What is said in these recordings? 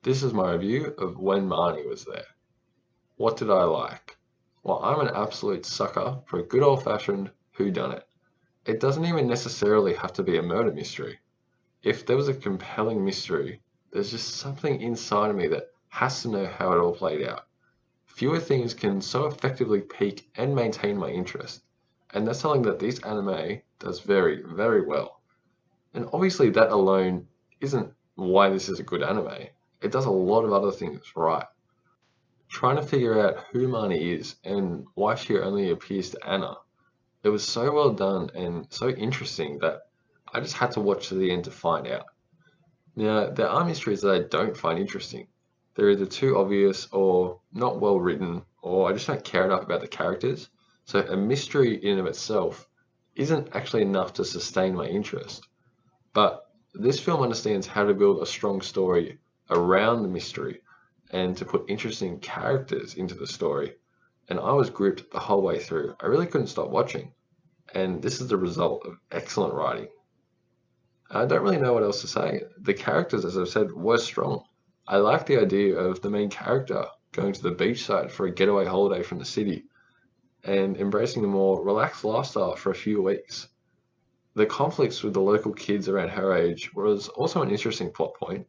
This is my review of When Marnie Was There. What did I like? Well, I'm an absolute sucker for a good old-fashioned whodunit. It doesn't even necessarily have to be a murder mystery. If there was a compelling mystery, there's just something inside of me that has to know how it all played out. Fewer things can so effectively pique and maintain my interest, and that's something that this anime does very, very well. And obviously that alone isn't why this is a good anime. It does a lot of other things right. Trying to figure out who Marnie is and why she only appears to Anna. It was so well done and so interesting that I just had to watch to the end to find out. Now, there are mysteries that I don't find interesting. They're either too obvious or not well written, or I just don't care enough about the characters. So a mystery in and of itself isn't actually enough to sustain my interest. But this film understands how to build a strong story around the mystery and to put interesting characters into the story. And I was gripped the whole way through. I really couldn't stop watching. And this is the result of excellent writing. I don't really know what else to say. The characters, as I've said, were strong. I like the idea of the main character going to the beachside for a getaway holiday from the city and embracing a more relaxed lifestyle for a few weeks. The conflicts with the local kids around her age was also an interesting plot point,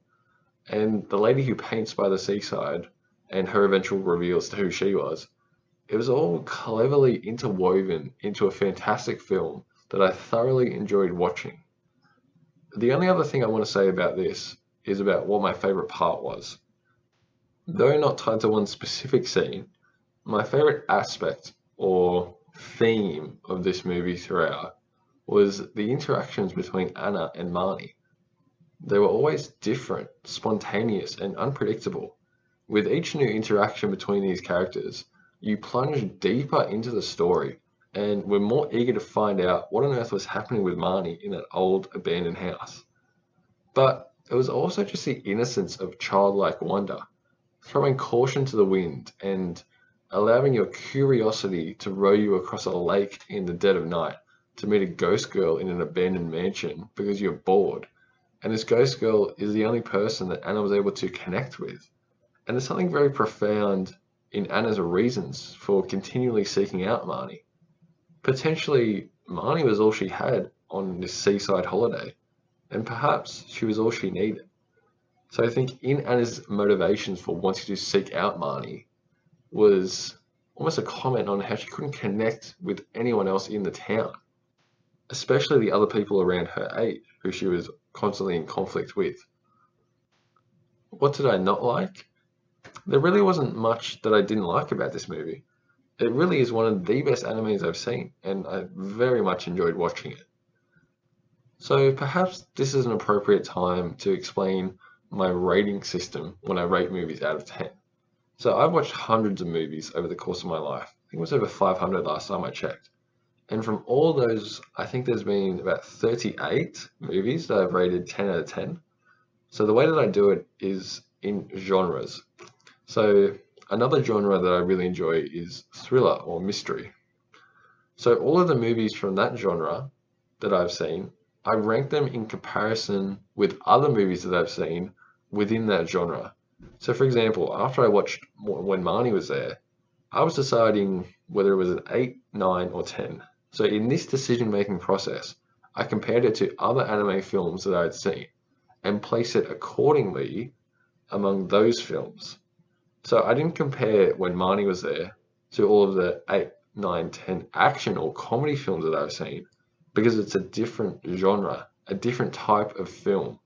and the lady who paints by the seaside and her eventual reveal as to who she was, it was all cleverly interwoven into a fantastic film that I thoroughly enjoyed watching. The only other thing I want to say about this is about what my favourite part was. Though not tied to one specific scene, my favourite aspect or theme of this movie throughout was the interactions between Anna and Marnie. They were always different, spontaneous, and unpredictable. With each new interaction between these characters, you plunge deeper into the story and were more eager to find out what on earth was happening with Marnie in that old abandoned house. But it was also just the innocence of childlike wonder, throwing caution to the wind and allowing your curiosity to row you across a lake in the dead of night to meet a ghost girl in an abandoned mansion because you're bored. And this ghost girl is the only person that Anna was able to connect with. And there's something very profound in Anna's reasons for continually seeking out Marnie. Potentially, Marnie was all she had on this seaside holiday, and perhaps she was all she needed. So I think in Anna's motivations for wanting to seek out Marnie was almost a comment on how she couldn't connect with anyone else in the town, especially the other people around her age who she was constantly in conflict with. What did I not like? There really wasn't much that I didn't like about this movie. It really is one of the best animes I've seen, and I very much enjoyed watching it. So perhaps this is an appropriate time to explain my rating system when I rate movies out of 10. So I've watched hundreds of movies over the course of my life. I think it was over 500 last time I checked. And from all those, I think there's been about 38 movies that I've rated 10 out of 10. So the way that I do it is in genres. So another genre that I really enjoy is thriller or mystery. So all of the movies from that genre that I've seen, I rank them in comparison with other movies that I've seen within that genre. So for example, after I watched When Marnie Was There, I was deciding whether it was an 8, 9 or 10. So in this decision-making process, I compared it to other anime films that I had seen and placed it accordingly among those films. So I didn't compare When Marnie Was There to all of the 8, 9, 10 action or comedy films that I've seen because it's a different genre, a different type of film.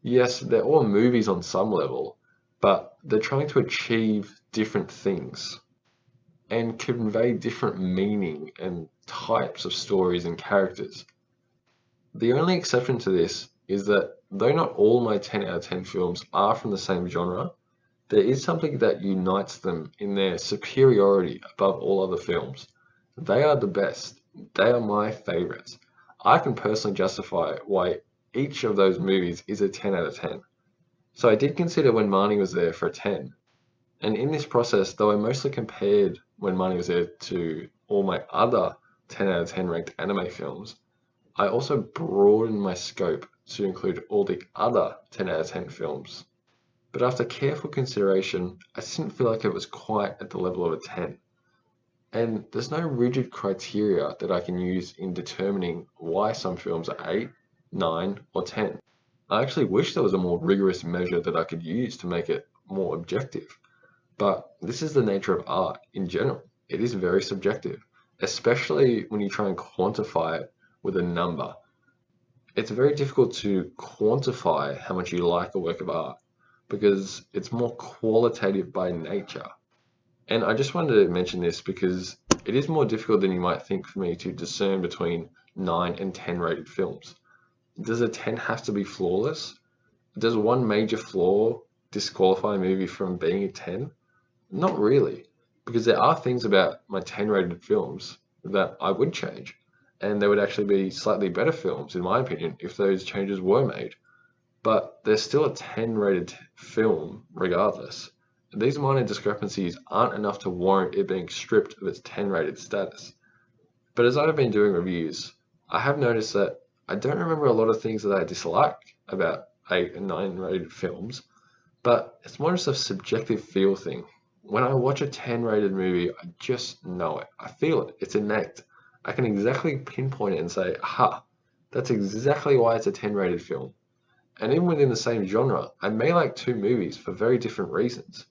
Yes, they're all movies on some level, but they're trying to achieve different things and convey different meaning and types of stories and characters. The only exception to this is that though not all my 10 out of 10 films are from the same genre, there is something that unites them in their superiority above all other films. They are the best. They are my favorites. I can personally justify why each of those movies is a 10 out of 10. So I did consider When Marnie Was There for a 10. And in this process, though I mostly compared When Marnie Was There to all my other 10 out of 10 ranked anime films, I also broadened my scope to include all the other 10 out of 10 films. but after careful consideration, I just didn't feel like it was quite at the level of a 10. And there's no rigid criteria that I can use in determining why some films are 8, 9, or 10. I actually wish there was a more rigorous measure that I could use to make it more objective. But this is the nature of art in general. It is very subjective, especially when you try and quantify it with a number. It's very difficult to quantify how much you like a work of art because it's more qualitative by nature. And I just wanted to mention this because it is more difficult than you might think for me to discern between 9 and 10 rated films. Does a 10 have to be flawless? Does one major flaw disqualify a movie from being a 10? Not really, because there are things about my 10 rated films that I would change, and they would actually be slightly better films, in my opinion, if those changes were made. But there's still a 10 rated film regardless. These minor discrepancies aren't enough to warrant it being stripped of its 10 rated status. But as I've been doing reviews, I have noticed that I don't remember a lot of things that I dislike about 8 and 9 rated films, but it's more just a subjective feel thing. When I watch a 10 rated movie, I just know it. I feel it. It's innate. I can exactly pinpoint it and say, aha, that's exactly why it's a 10 rated film. And even within the same genre, I may like two movies for very different reasons.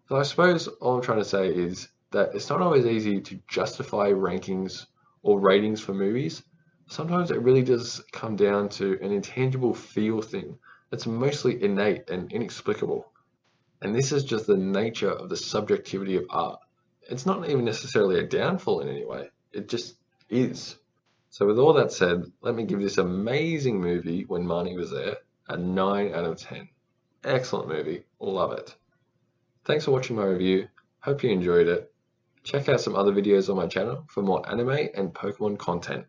So I suppose all I'm trying to say is that it's not always easy to justify rankings or ratings for movies. Sometimes it really does come down to an intangible feel thing that's mostly innate and inexplicable. And this is just the nature of the subjectivity of art. It's not even necessarily a downfall in any way, it just is. So, with all that said, let me give this amazing movie, When Marnie Was There, a 9 out of 10. Excellent movie, love it. Thanks for watching my review, hope you enjoyed it. Check out some other videos on my channel for more anime and Pokemon content.